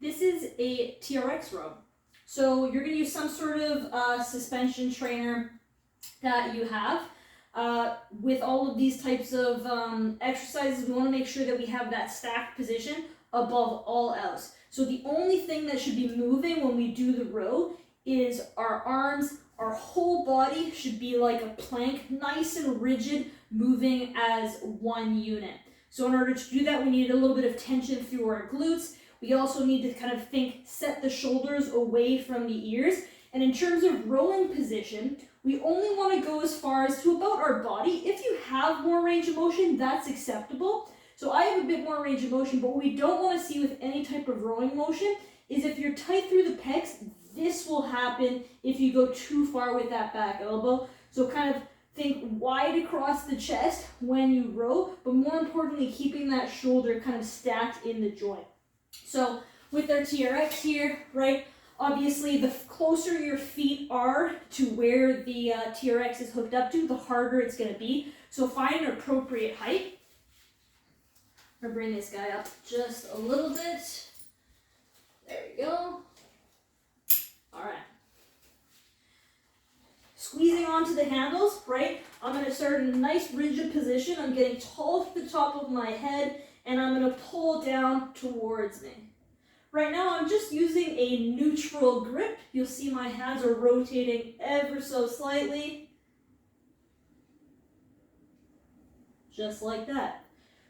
This is a TRX row. So you're going to use some sort of suspension trainer that you have. With all of these types of exercises, we want to make sure that we have that stacked position above all else. So the only thing that should be moving when we do the row is our arms. Our whole body should be like a plank, nice and rigid, moving as one unit. So in order to do that, we need a little bit of tension through our glutes. We also need to kind of set the shoulders away from the ears. And in terms of rowing position, we only want to go as far as to about our body. If you have more range of motion, that's acceptable. So I have a bit more range of motion, but what we don't want to see with any type of rowing motion is if you're tight through the pecs, this will happen if you go too far with that back elbow. So kind of think wide across the chest when you row, but more importantly, keeping that shoulder kind of stacked in the joint. So with our TRX here, right, obviously the closer your feet are to where the TRX is hooked up to, the harder it's going to be. So find an appropriate height. I'm going to bring this guy up just a little bit. There we go. All right. Squeezing onto the handles, right? I'm going to start in a nice rigid position. I'm getting tall to the top of my head, and I'm going to pull down towards me. Right now, I'm just using a neutral grip. You'll see my hands are rotating ever so slightly. Just like that.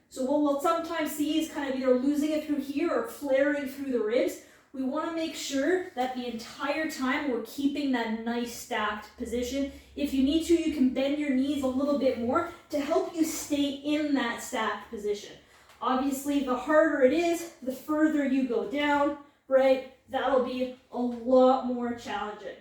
So what we'll sometimes see is kind of either losing it through here or flaring through the ribs. We want to make sure that the entire time we're keeping that nice stacked position. If you need to, you can bend your knees a little bit more to help you stay in that stacked position. Obviously, the harder it is, the further you go down, right? That'll be a lot more challenging.